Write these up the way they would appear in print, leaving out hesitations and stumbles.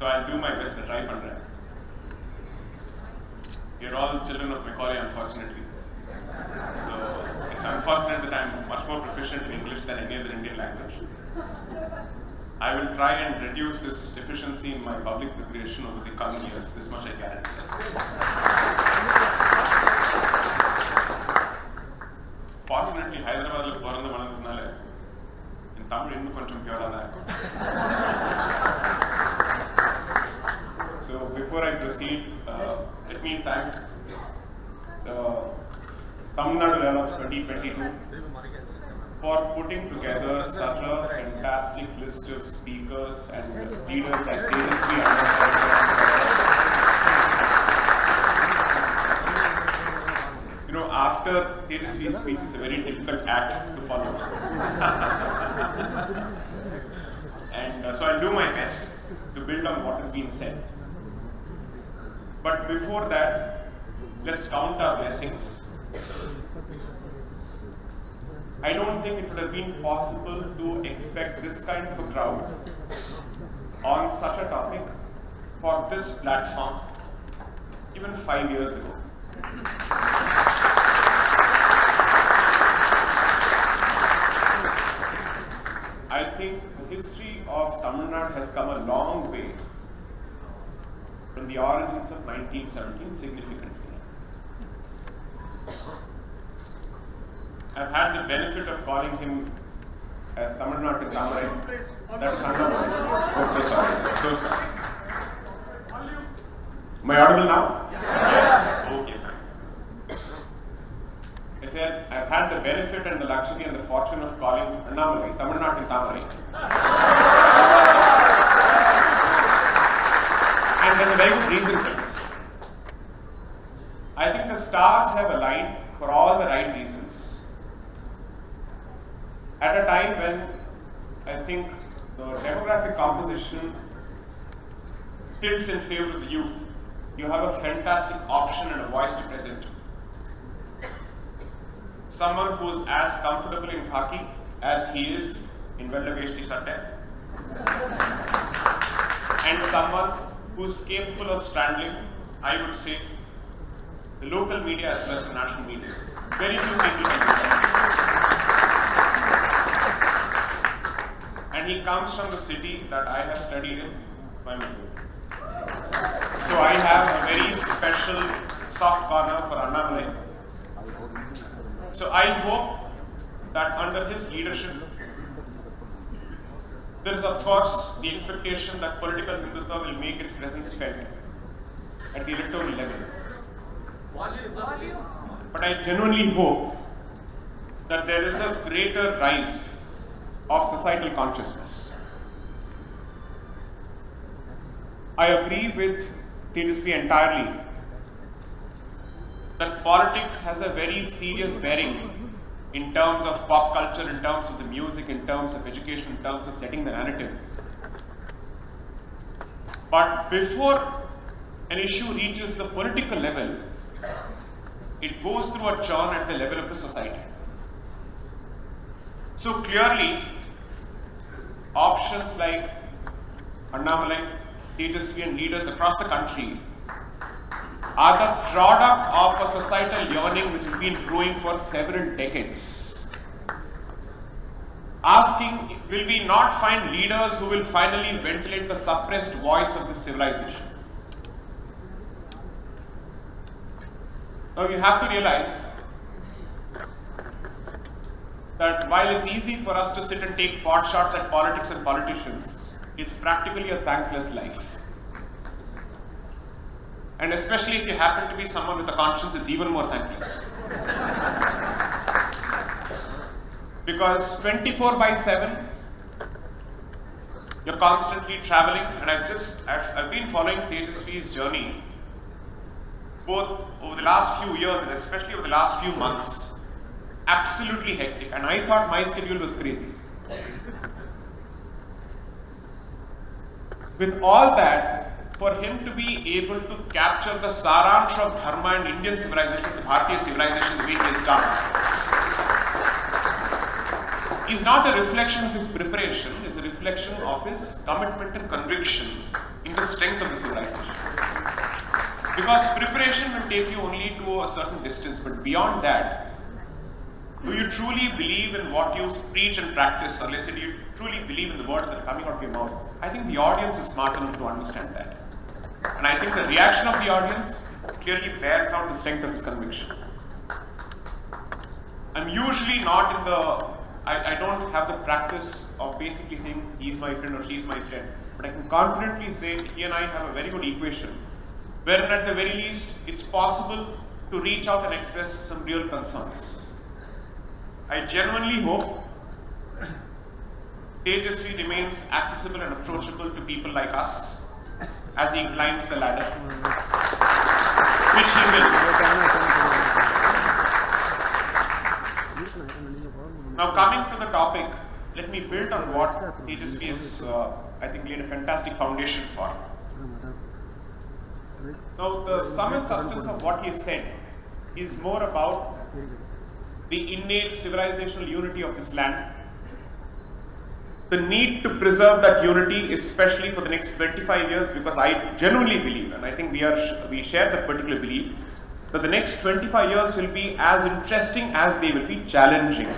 So I'll do my best to try pandren. You're all children of Macaulay, unfortunately. So it's unfortunate that I'm much more proficient in English than any other Indian language. I will try and reduce this deficiency in my public preparation over the coming years. This much I guarantee. Fortunately, Hyderabad is born in Tamil Nadu. So before I proceed, let me thank Tamil Nadu Dialogues 2022 for putting together such a fantastic list of speakers and leaders like Tejas after Tejas speaks, it's a very difficult act to follow. And so I'll do my best to build on what has been said. But before that, let's count our blessings. I don't think it would have been possible to expect this kind of a crowd on such a topic for this platform even 5 years ago. I think the history of Tamil Nadu has come a long way from the origins of 1917 significantly. I've had the benefit of calling him as Tamil Nadu Tamarai. That is Annamalai. Oh, so sorry. So sorry. Am I audible now? Yes. Okay, fine. I said, I've had the benefit and the luxury and the fortune of calling Annamalai Tamil Nadu Tamarai. And there's a very good reason for this. I think the stars have aligned for all the right reasons. At a time when I think the demographic composition tilts in favor of the youth, you have a fantastic option and a voice to present. Someone who is as comfortable in khaki as he is in Vellageshti Satte, and someone who is capable of straddling, I would say, the local media as well as the national media. Very few people can do that. And he comes from the city that I have studied in, Coimbatore. So I have a very special soft corner for Annamalai. So I hope that under his leadership, there is of course the expectation that political Hindutva will make its presence felt at the electoral level. But I genuinely hope that there is a greater rise of societal consciousness. I agree with Tejasvi entirely that politics has a very serious bearing in terms of pop culture, in terms of the music, in terms of education, in terms of setting the narrative. But before an issue reaches the political level, it goes through a churn at the level of the society. So clearly, options like Annamalai, Tejasvi and leaders across the country are the product of a societal yearning which has been brewing for several decades. Asking, will we not find leaders who will finally ventilate the suppressed voice of this civilization? Now you have to realize that while it's easy for us to sit and take pot shots at politics and politicians, it's practically a thankless life. And especially if you happen to be someone with a conscience, it's even more thankless. Because 24/7, you're constantly traveling, and I've been following Tejasvi's journey both over the last few years and especially over the last few months. Absolutely hectic, and I thought my schedule was crazy. With all that, for him to be able to capture the saransh of Dharma and Indian civilization, the Bharatiya civilization, the way he has done, is not a reflection of his preparation, it's a reflection of his commitment and conviction in the strength of the civilization. Because preparation will take you only to a certain distance, but beyond that, do you truly believe in what you preach and practice, or let's say, do you truly believe in the words that are coming out of your mouth? I think the audience is smart enough to understand that. And I think the reaction of the audience clearly bears out the strength of his conviction. I'm usually not in the, I don't have the practice of basically saying he's my friend or she's my friend, but I can confidently say he and I have a very good equation, wherein at the very least it's possible to reach out and express some real concerns. I genuinely hope Tejasvi remains accessible and approachable to people like us as he climbs the ladder, which he will. Now coming to the topic, let me build on what Tejasvi has, I think, laid a fantastic foundation for. Now the sum and substance of what he said is more about the innate civilizational unity of this land, the need to preserve that unity, especially for the next 25 years, because I genuinely believe, and I think we share that particular belief, that the next 25 years will be as interesting as they will be challenging.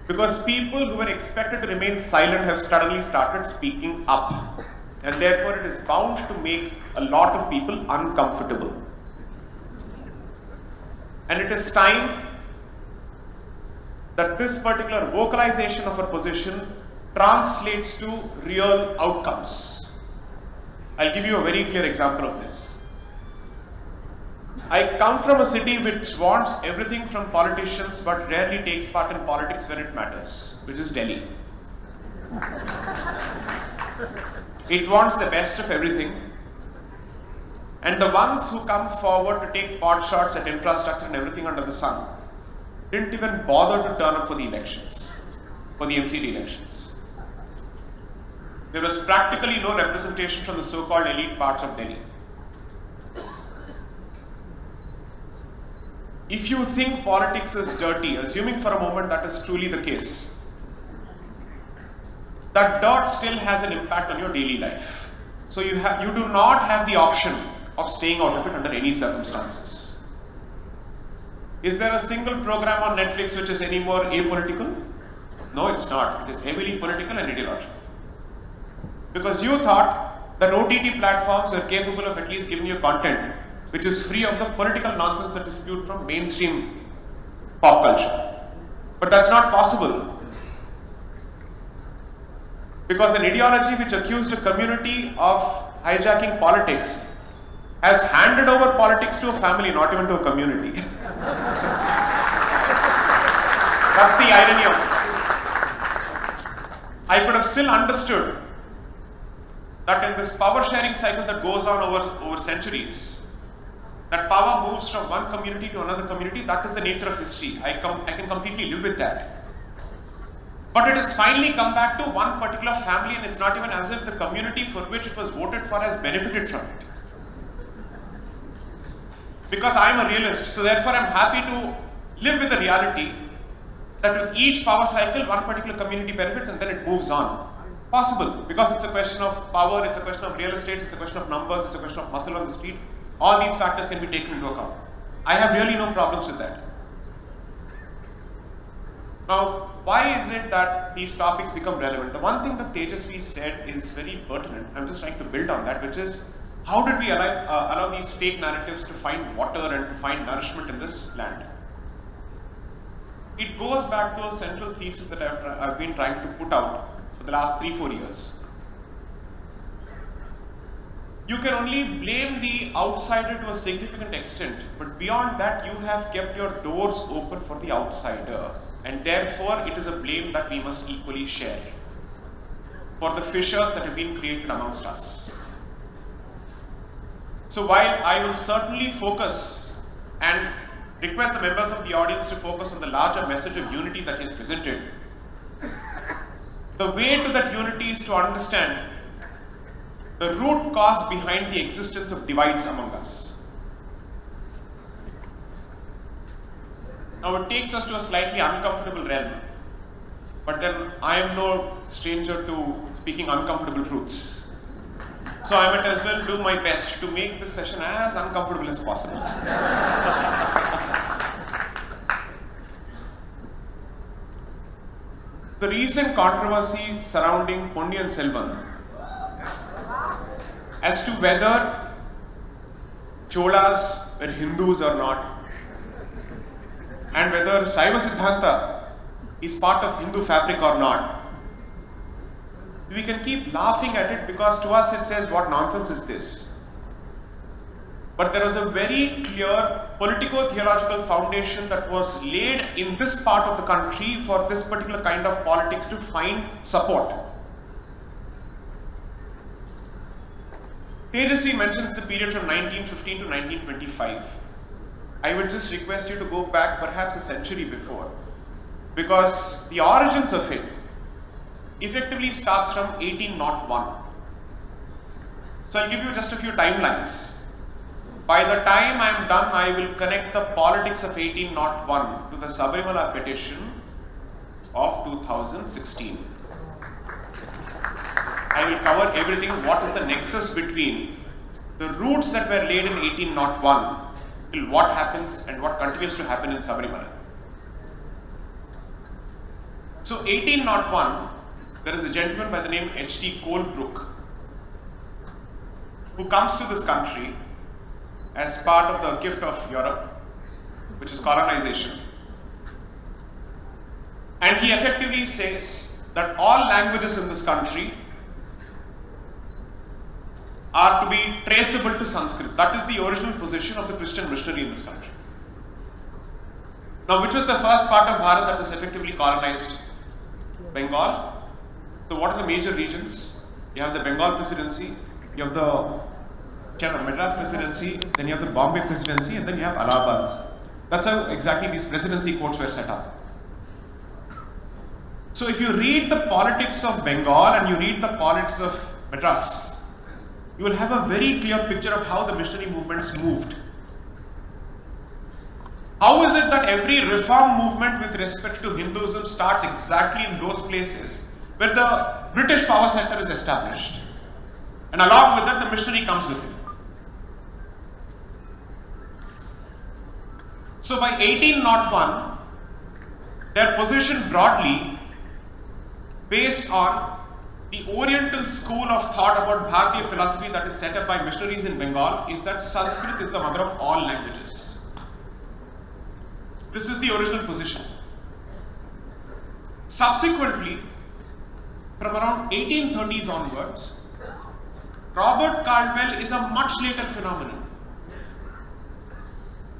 Because people who were expected to remain silent have suddenly started speaking up, and therefore it is bound to make a lot of people uncomfortable. And it is time that this particular vocalization of our position translates to real outcomes. I'll give you a very clear example of this. I come from a city which wants everything from politicians but rarely takes part in politics when it matters, which is Delhi. It wants the best of everything, and the ones who come forward to take pot shots at infrastructure and everything under the sun didn't even bother to turn up for the elections, for the MCD elections. There was practically no representation from the so-called elite parts of Delhi. If you think politics is dirty, assuming for a moment that is truly the case, that dirt still has an impact on your daily life. So you do not have the option of staying out of it under any circumstances. Is there a single program on Netflix which is any more apolitical? No, it's not. It is heavily political and ideological. Because you thought that OTT platforms were capable of at least giving you content which is free of the political nonsense that is spewed from mainstream pop culture. But that's not possible. Because an ideology which accused a community of hijacking politics has handed over politics to a family, not even to a community. That's the irony of it. I could have still understood that in this power sharing cycle that goes on over centuries, that power moves from one community to another community. That is the nature of history. I can completely live with that. But it has finally come back to one particular family, and it's not even as if the community for which it was voted for has benefited from it. Because I'm a realist, so therefore I'm happy to live with the reality that with each power cycle, one particular community benefits and then it moves on. Possible, because it's a question of power, it's a question of real estate, it's a question of numbers, it's a question of muscle on the street. All these factors can be taken into account. I have really no problems with that. Now, why is it that these topics become relevant? The one thing that Tejasvi said is very pertinent. I'm just trying to build on that, which is, how did we allow these fake narratives to find water and to find nourishment in this land? It goes back to a central thesis that I've been trying to put out for the last 3-4 years. You can only blame the outsider to a significant extent, but beyond that, you have kept your doors open for the outsider, and therefore it is a blame that we must equally share for the fissures that have been created amongst us. So while I will certainly focus and request the members of the audience to focus on the larger message of unity that is presented, the way to that unity is to understand the root cause behind the existence of divides among us. Now it takes us to a slightly uncomfortable realm, but then I am no stranger to speaking uncomfortable truths. So I might as well do my best to make this session as uncomfortable as possible. The recent controversy surrounding Ponniyin Selvan as to whether Cholas were Hindus or not, and whether Saiva Siddhanta is part of Hindu fabric or not, we can keep laughing at it because to us it says, what nonsense is this? But there was a very clear politico-theological foundation that was laid in this part of the country for this particular kind of politics to find support. Tejasvi mentions the period from 1915 to 1925. I would just request you to go back perhaps a century before, because the origins of it effectively starts from 1801. So I'll give you just a few timelines. By the time I am done, I will connect the politics of 1801 to the Sabarimala petition of 2016. I will cover everything, what is the nexus between the roots that were laid in 1801 till what happens and what continues to happen in Sabarimala. So 1801, there is a gentleman by the name H.T. Colebrook who comes to this country as part of the gift of Europe, which is colonization. And he effectively says that all languages in this country are to be traceable to Sanskrit. That is the original position of the Christian missionary in this country. Now, which was the first part of Bharat that was effectively colonized? Bengal. So what are the major regions? You have the Bengal Presidency, you have the Madras Presidency, then you have the Bombay Presidency, and then you have Allahabad. That's how exactly these presidency courts were set up. So if you read the politics of Bengal and you read the politics of Madras, you will have a very clear picture of how the missionary movements moved. How is it that every reform movement with respect to Hinduism starts exactly in those places where the British power center is established? And along with that, the missionary comes with it. So by 1801, their position broadly based on the Oriental school of thought about Bharatiya philosophy that is set up by missionaries in Bengal is that Sanskrit is the mother of all languages. This is the original position. Subsequently, from around 1830s onwards, Robert Caldwell is a much later phenomenon.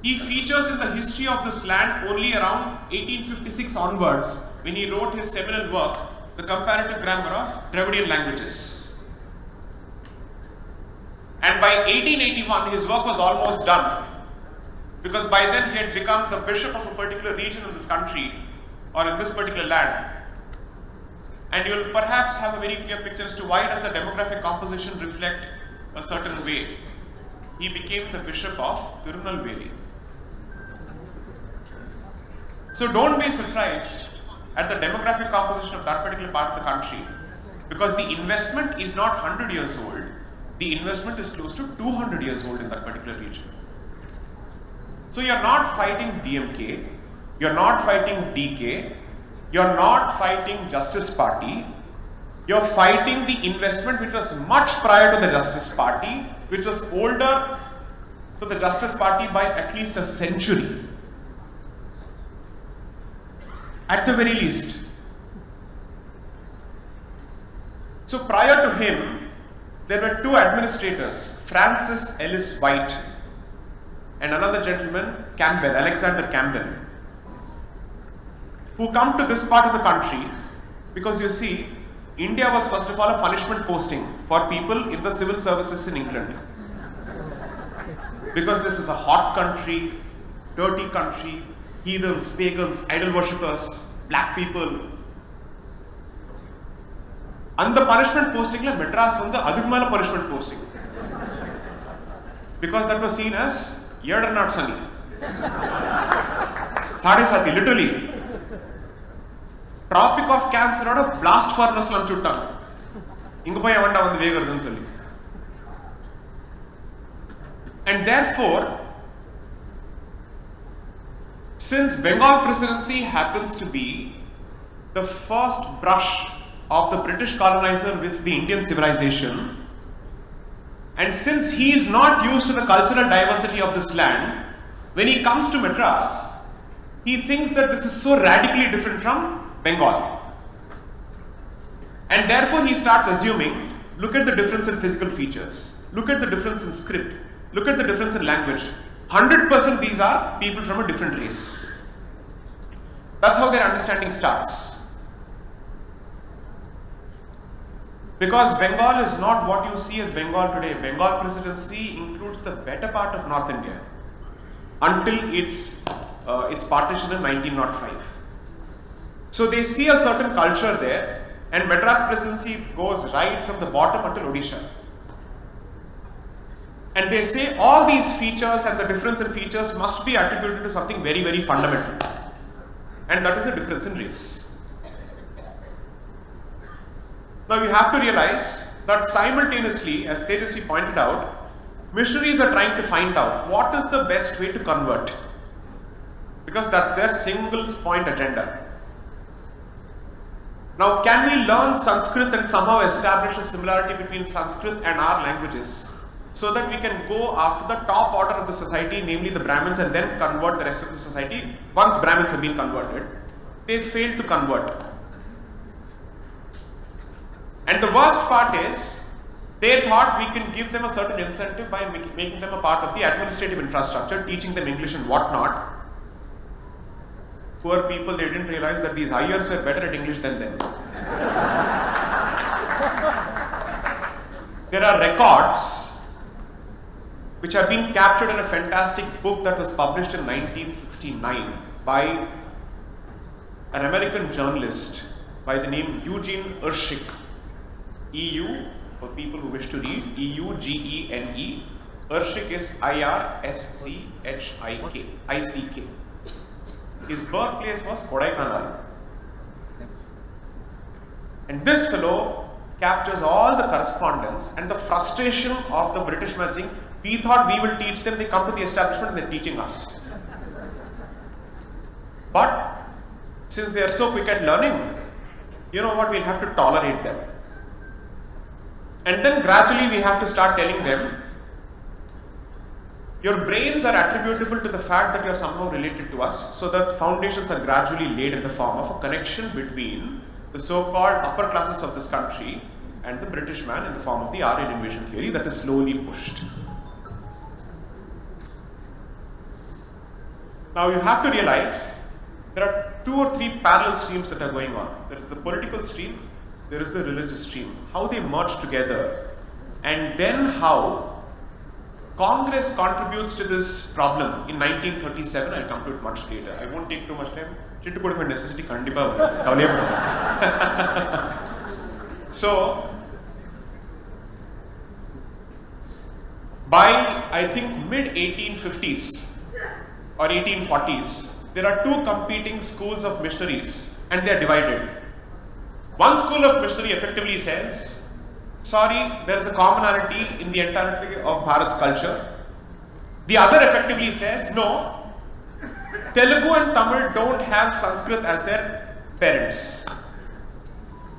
He features in the history of this land only around 1856 onwards when he wrote his seminal work, The Comparative Grammar of Dravidian Languages. And by 1881, his work was almost done, because by then he had become the bishop of a particular region in this country or in this particular land. And you will perhaps have a very clear picture as to why does the demographic composition reflect a certain way. He became the bishop of Tirunelveli. So don't be surprised at the demographic composition of that particular part of the country, because the investment is not 100 years old, the investment is close to 200 years old in that particular region. So you're not fighting DMK, you're not fighting DK, you're not fighting Justice Party, you're fighting the investment which was much prior to the Justice Party, which was older to the Justice Party by at least a century. At the very least. So prior to him, there were two administrators, Francis Ellis White and another gentleman, Campbell, Alexander Campbell, who come to this part of the country because you see, India was first of all a punishment posting for people in the civil services in England. Because this is a hot country, dirty country, heathens, pagans, idol worshippers, black people. And the punishment posting, Madras on the Adhigmala punishment posting. Because that was seen as Yerd not sunny. Sade Sati, literally. Tropic of Cancer blast furnace la chuttaan. Inga poi avanda vandu vegarudhu solli. And therefore, since Bengal presidency happens to be the first brush of the British colonizer with the Indian civilization, and since he is not used to the cultural diversity of this land, when he comes to Madras, he thinks that this is so radically different from Bengal. And therefore he starts assuming, look at the difference in physical features, look at the difference in script, look at the difference in language. 100% these are people from a different race. That's how their understanding starts. Because Bengal is not what you see as Bengal today. Bengal presidency includes the better part of North India until its partition in 1905. So they see a certain culture there, and Madras presidency goes right from the bottom until Odisha. And they say all these features and the difference in features must be attributed to something very, very fundamental. And that is a difference in race. Now you have to realize that simultaneously, as Tejasvi pointed out, missionaries are trying to find out what is the best way to convert. Because that's their single point agenda. Now, can we learn Sanskrit and somehow establish a similarity between Sanskrit and our languages so that we can go after the top order of the society, namely the Brahmins, and then convert the rest of the society? Once Brahmins have been converted, they failed to convert. And the worst part is, they thought we can give them a certain incentive by making them a part of the administrative infrastructure, teaching them English and whatnot. Poor people, they didn't realize that these Iers were better at English than them. There are records which have been captured in a fantastic book that was published in 1969 by an American journalist by the name Eugene Urshik. EU, for people who wish to read, E-U-G-E-N-E. Urshik is I-R-S-C-H-I-K. His birthplace was Kodaikanal. And this fellow captures all the correspondence and the frustration of the British man saying, we thought we will teach them, they come to the establishment and they're teaching us. But since they are so quick at learning, you know what, we'll have to tolerate them. And then gradually we have to start telling them, your brains are attributable to the fact that you are somehow related to us, so the foundations are gradually laid in the form of a connection between the so-called upper classes of this country and the British man in the form of the Aryan invasion theory that is slowly pushed. Now you have to realize there are 2 or 3 parallel streams that are going on. There is the political stream, there is the religious stream. How they merge together, and then how Congress contributes to this problem in 1937. I'll come to it much later. I won't take too much time. Necessity So, by I think mid 1850s or 1840s, there are 2 competing schools of missionaries and they are divided. One school of missionary effectively says, sorry, there is a commonality in the entirety of Bharat's culture. The other effectively says, no, Telugu and Tamil don't have Sanskrit as their parents.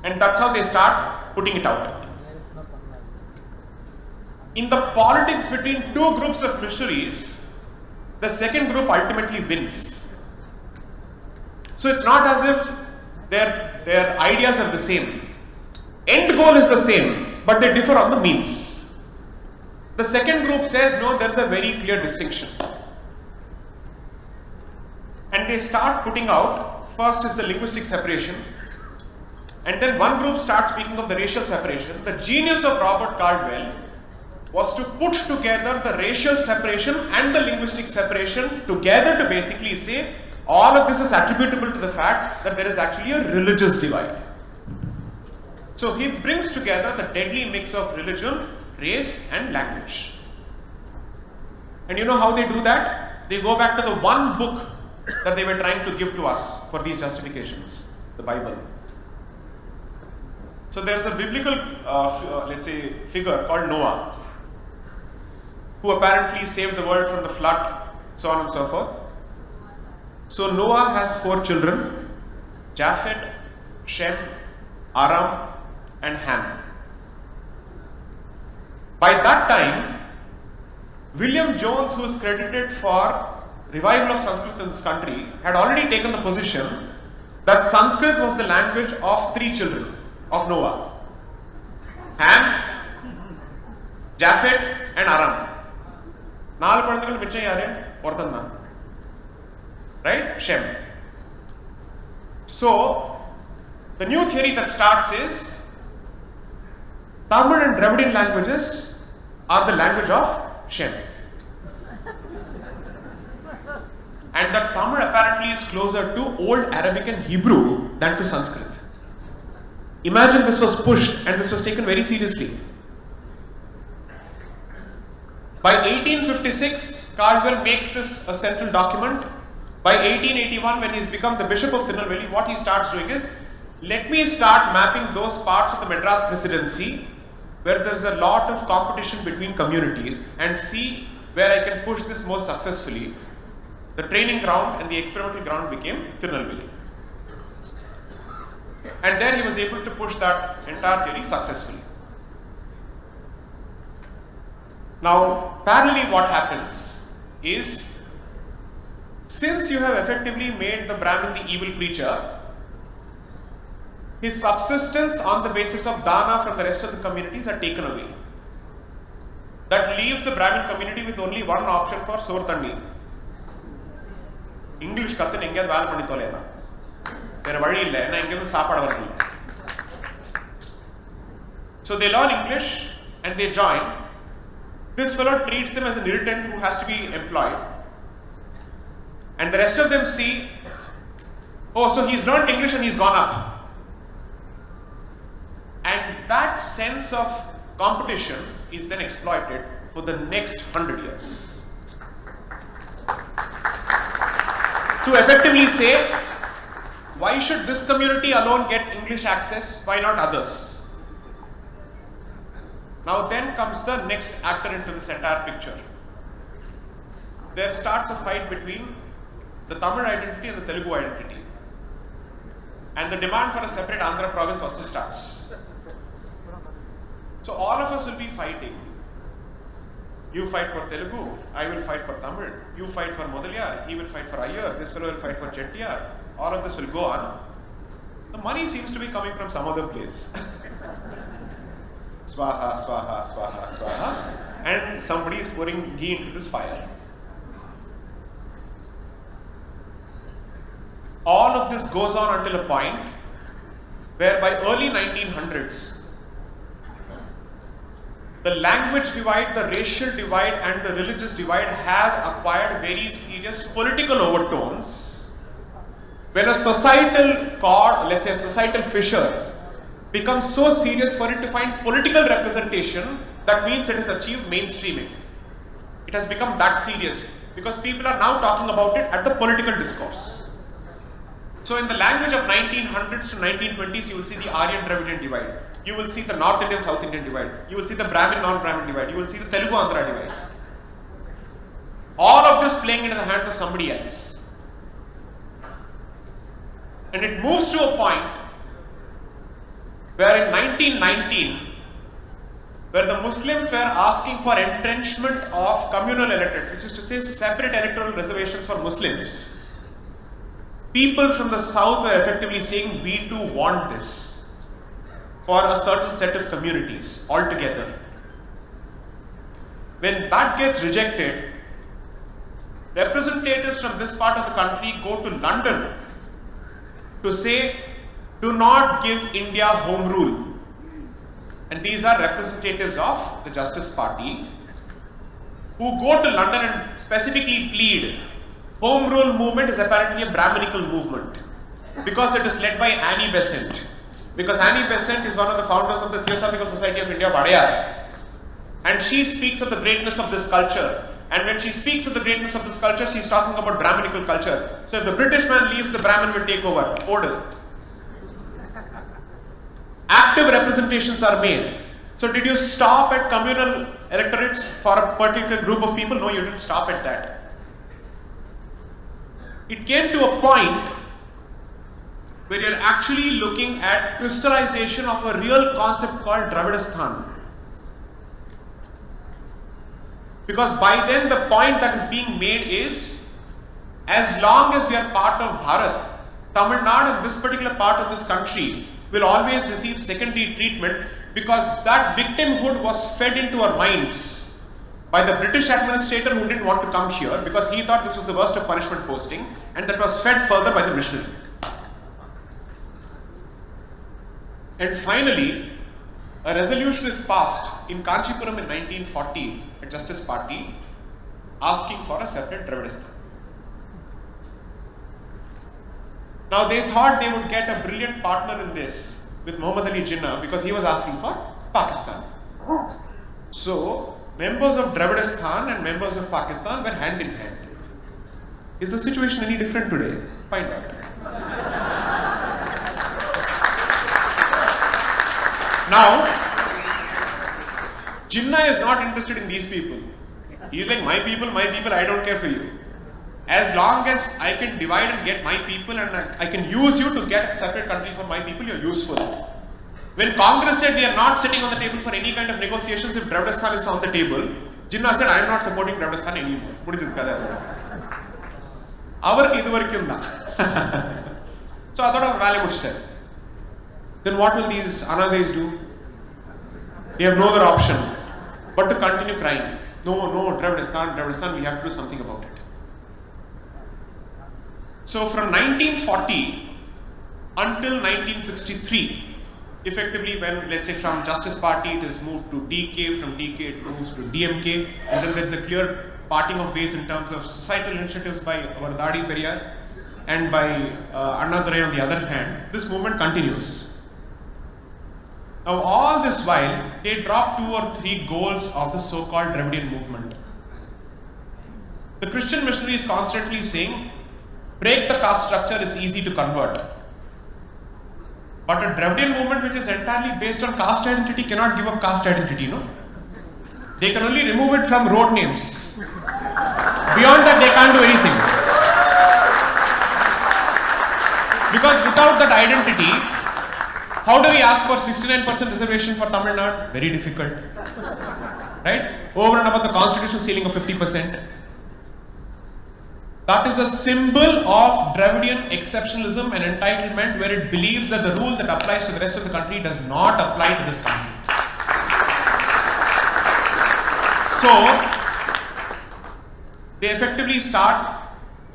And that's how they start putting it out. In the politics between 2 groups of missionaries, the second group ultimately wins. So it's not as if their ideas are the same. End goal is the same, but they differ on the means. The second group says, no, there's a very clear distinction. And they start putting out, first is the linguistic separation, and then one group starts speaking of the racial separation. The genius of Robert Caldwell was to put together the racial separation and the linguistic separation together to basically say, all of this is attributable to the fact that there is actually a religious divide. So he brings together the deadly mix of religion, race and language. And you know how they do that? They go back to the one book that they were trying to give to us for these justifications, the Bible. So there's a biblical, let's say, figure called Noah, who apparently saved the world from the flood, so on and so forth. So Noah has 4 children, Japheth, Shem, Aram, and Ham. By that time, William Jones, who is credited for revival of Sanskrit in this country, had already taken the position that Sanskrit was the language of 3 children of Noah: Ham, Japheth, and Aram. 4 குழந்தைகள் மிச்சம் யாரு? ஒருத்தன் தான். Right? Shem. So, the new theory that starts is Tamil and Dravidian languages are the language of Shem. And that Tamil apparently is closer to Old Arabic and Hebrew than to Sanskrit. Imagine this was pushed and this was taken very seriously. By 1856, Caldwell makes this a central document. By 1881, when he's become the Bishop of Tirunelveli, what he starts doing is, let me start mapping those parts of the Madras Presidency where there's a lot of competition between communities and see where I can push this more successfully. The training ground and the experimental ground became Tirunelveli. And there he was able to push that entire theory successfully. Now, parallelly what happens is, since you have effectively made the Brahmin the evil creature, his subsistence on the basis of dana from the rest of the communities are taken away. That leaves the Brahmin community with only one option for sore thanni. English kathu enga vaal panni tholena. Vera vali illa, enna inga saapadu varilla. So they learn English and they join. This fellow treats them as an irritant who has to be employed. And the rest of them see, oh, so he's learned English and he's gone up. And that sense of competition is then exploited for the next 100 years. To effectively say, why should this community alone get English access? Why not others? Now then comes the next actor into this entire picture. There starts a fight between the Tamil identity and the Telugu identity. And the demand for a separate Andhra province also starts. So all of us will be fighting. You fight for Telugu, I will fight for Tamil. You fight for Modaliyar, he will fight for Iyer, this fellow will fight for Chettiar. All of this will go on. The money seems to be coming from some other place. Swaha, swaha, swaha, swaha. And somebody is pouring ghee into this fire. All of this goes on until a point where by early 1900s, the language divide, the racial divide and the religious divide have acquired very serious political overtones. When a societal cord, let's say a societal fissure, becomes so serious for it to find political representation, that means it has achieved mainstreaming. It has become that serious because people are now talking about it at the political discourse. So in the language of 1900s to 1920s, you will see the Aryan Dravidian divide. You will see the North Indian, South Indian divide. You will see the Brahmin, non-Brahmin divide. You will see the Telugu, Andhra divide. All of this playing into the hands of somebody else. And it moves to a point where in 1919, where the Muslims were asking for entrenchment of communal electorates, which is to say separate electoral reservations for Muslims, people from the south were effectively saying, we too want this for a certain set of communities altogether. When that gets rejected, representatives from this part of the country go to London to say, do not give India home rule. And these are representatives of the Justice Party who go to London and specifically plead, home rule movement is apparently a Brahminical movement because it is led by Annie Besant. Because Annie Besant is one of the founders of the Theosophical Society of India, Periyar. And she speaks of the greatness of this culture. And when she speaks of the greatness of this culture, she is talking about Brahminical culture. So if the British man leaves, the Brahmin will take over. Order. Active representations are made. So did you stop at communal electorates for a particular group of people? No, you didn't stop at that. It came to a point where you're actually looking at crystallization of a real concept called Dravidistan. Because by then the point that is being made is, as long as we are part of Bharat, Tamil Nadu and this particular part of this country will always receive secondary treatment, because that victimhood was fed into our minds by the British administrator who didn't want to come here because he thought this was the worst of punishment posting, and that was fed further by the missionary. And finally, a resolution is passed in Kanchipuram in 1940 at Justice Party asking for a separate Dravidistan. Now they thought they would get a brilliant partner in this with Muhammad Ali Jinnah because he was asking for Pakistan. So members of Dravidistan and members of Pakistan were hand in hand. Is the situation any different today? Find out. Now, Jinnah is not interested in these people. He is like, my people, I don't care for you. As long as I can divide and get my people and I can use you to get a separate country for my people, you're useful. When Congress said we are not sitting on the table for any kind of negotiations if Dravidistan is on the table, Jinnah said, I am not supporting Dravidistan anymore. So I thought of value. Then what will these Anades do? They have no other option but to continue crying. No, Dravidistan, we have to do something about it. So from 1940 until 1963, effectively when, let's say, from Justice Party it is moved to DK, from DK it moves to DMK, and then there's a clear parting of ways in terms of societal initiatives by our Dadi Periyar and by Annadurai on the other hand. This movement continues. Now all this while, they drop 2 or 3 goals of the so-called Dravidian movement. The Christian missionary is constantly saying, break the caste structure, it's easy to convert. But a Dravidian movement which is entirely based on caste identity cannot give up caste identity, no? They can only remove it from road names. Beyond that, they can't do anything. Because without that identity, how do we ask for 69% reservation for Tamil Nadu? Very difficult. Right? Over and above the constitutional ceiling of 50%. That is a symbol of Dravidian exceptionalism and entitlement, where it believes that the rule that applies to the rest of the country does not apply to this country. So, they effectively start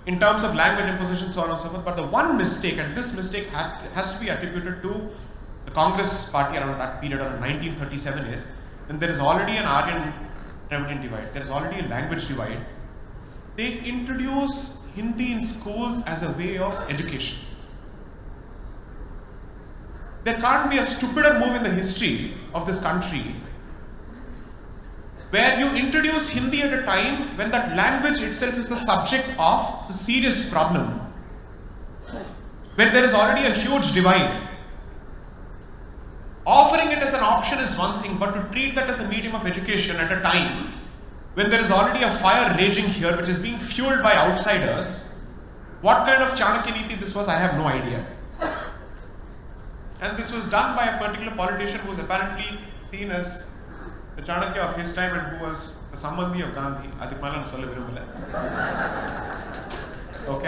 in terms of language imposition, so on and so forth. But the one mistake, and this mistake has to be attributed to the Congress party around that period, around 1937, is when there is already an Aryan-Dravidian divide, there is already a language divide. They introduce Hindi in schools as a way of education. There can't be a stupider move in the history of this country where you introduce Hindi at a time when that language itself is the subject of a serious problem, when there is already a huge divide. Offering it as an option is one thing, but to treat that as a medium of education at a time when there is already a fire raging here which is being fueled by outsiders, what kind of Chanakya Niti this was, I have no idea. And this was done by a particular politician who was apparently seen as the Chanakya of his time and who was the Sambandhi of Gandhi. Okay,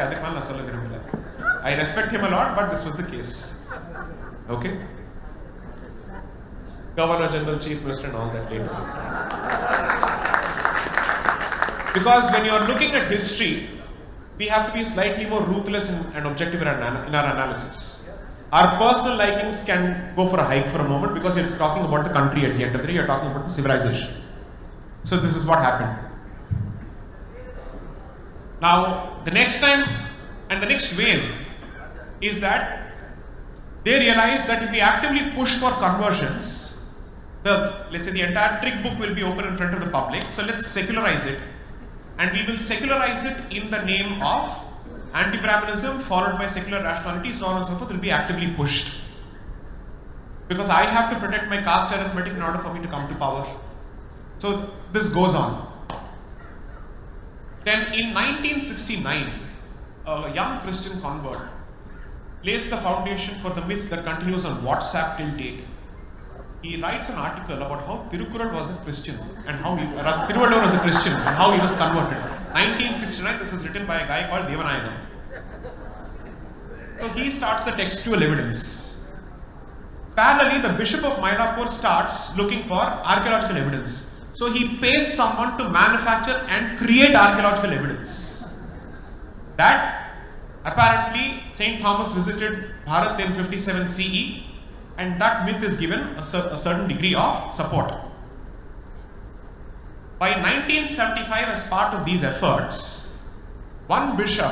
I respect him a lot, but this was the case. Okay? Governor General, Chief Minister and all that later. Because when you are looking at history, we have to be slightly more ruthless and objective in our analysis. Our personal likings can go for a hike for a moment because you're talking about the country at the end of the day, you're talking about the civilization. So this is what happened. Now, the next time and the next wave is that they realize that if we actively push for conversions, let's say the entire trick book will be open in front of the public. So let's secularize it. And we will secularize it in the name of anti-Brahmanism followed by secular rationality, so on and so forth will be actively pushed. because I have to protect my caste arithmetic in order for me to come to power. So this goes on. Then in 1969, a young Christian convert lays the foundation for the myth that continues on WhatsApp till date. He writes an article about how Tirukural was a Christian and how Tiruvalur was a Christian and how he was converted. 1969, this was written by a guy called Devanayagam. So he starts the textual evidence. Parallelly, the Bishop of Mylapore starts looking for archaeological evidence. So he pays someone to manufacture and create archaeological evidence. That apparently St. Thomas visited Bharat in 57 CE, and that myth is given a certain degree of support. By 1975, as part of these efforts, one bishop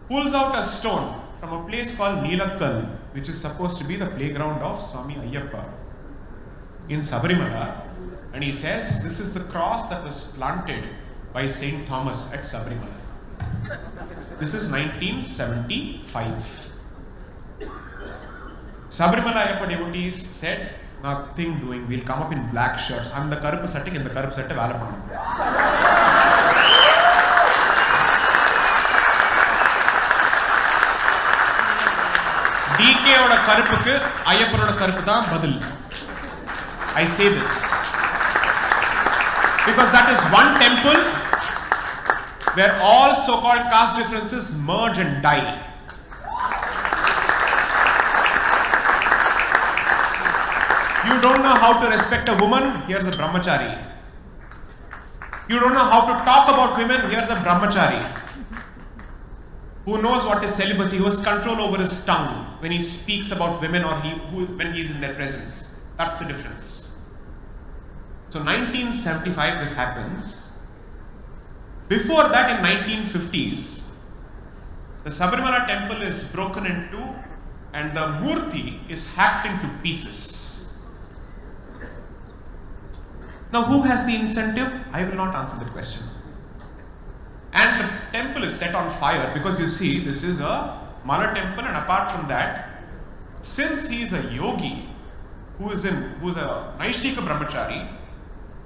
pulls out a stone from a place called Neelakkal, which is supposed to be the playground of Swami Ayyappa in Sabarimala, and he says, this is the cross that was planted by St. Thomas at Sabarimala. This is 1975. Sabarimala Ayyappa devotees said, nothing doing, we'll come up in black shirts. I'm the Karuppu setting in the Karuppu sette vela pannum. DK oda Karuppukku Ayyapanoda Karuppu dhaan badil. I say this because that is one temple where all so-called caste differences merge and die. You don't know how to respect a woman, here's a brahmachari. You don't know how to talk about women, here's a brahmachari. Who knows what is celibacy, who has control over his tongue when he speaks about women or when he is in their presence. That's the difference. So 1975 this happens. Before that, in 1950s, the Sabarimala temple is broken into and the murti is hacked into pieces. Now, who has the incentive? I will not answer the question. And the temple is set on fire because you see, this is a Mala temple, and apart from that, since he is a yogi who is a Naishtika brahmachari,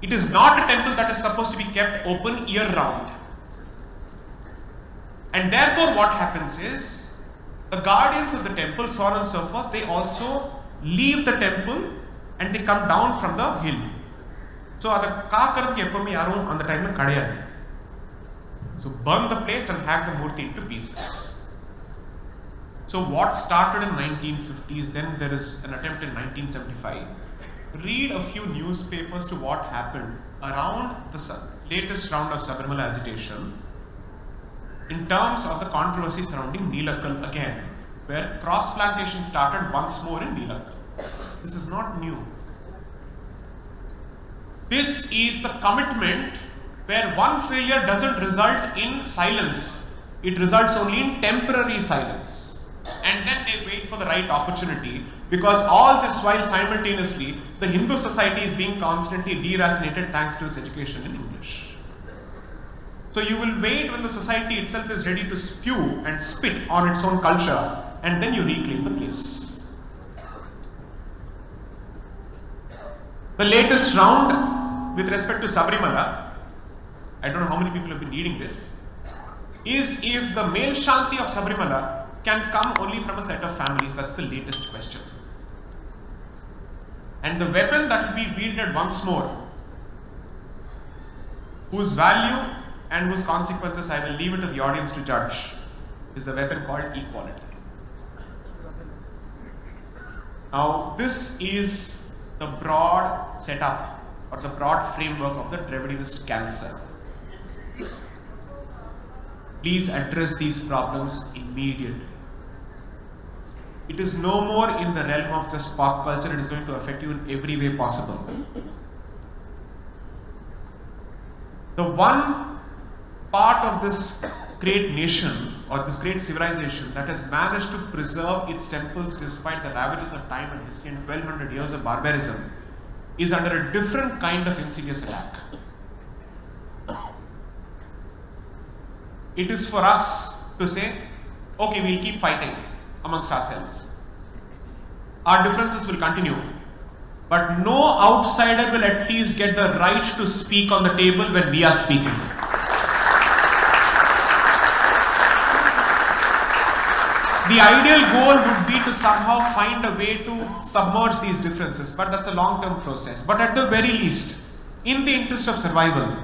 it is not a temple that is supposed to be kept open year round. And therefore, what happens is, the guardians of the temple, so on and so forth, they also leave the temple and they come down from the hill. So, at the time, so burn the place and hack the murti into pieces. So what started in 1950s, then there is an attempt in 1975. Read a few newspapers to what happened around the latest round of Sabarimala agitation in terms of the controversy surrounding Neelakkal again, where cross-plantation started once more in Neelakkal. This is not new. This is the commitment where one failure doesn't result in silence. It results only in temporary silence. And then they wait for the right opportunity, because all this while simultaneously, the Hindu society is being constantly deracinated thanks to its education in English. So you will wait when the society itself is ready to spew and spit on its own culture, and then you reclaim the place. The latest round with respect to Sabarimala, I don't know how many people have been reading this, is if the male Shanti of Sabarimala can come only from a set of families. That's the latest question. And the weapon that will be wielded once more, whose value and whose consequences I will leave it to the audience to judge, is the weapon called equality. Now, this is the broad setup or the broad framework of the Dravidianist cancer. Please address these problems immediately. It is no more in the realm of just pop culture, it is going to affect you in every way possible. The one part of this great nation or this great civilization that has managed to preserve its temples despite the ravages of time and history and 1200 years of barbarism is under a different kind of insidious attack. It is for us to say, okay, we'll keep fighting amongst ourselves. our differences will continue. But no outsider will at least get the right to speak on the table when we are speaking. The ideal goal would be to somehow find a way to submerge these differences, but that's a long-term process. But at the very least, in the interest of survival,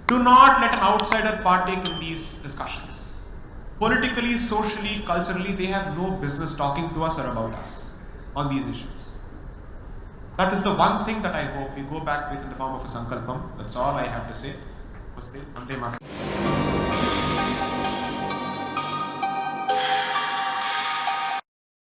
do not let an outsider partake in these discussions. Politically, socially, culturally, they have no business talking to us or about us on these issues. That is the one thing that I hope we go back with in the form of a sankalpam. That's all I have to say. Namaste. Vande Mataram.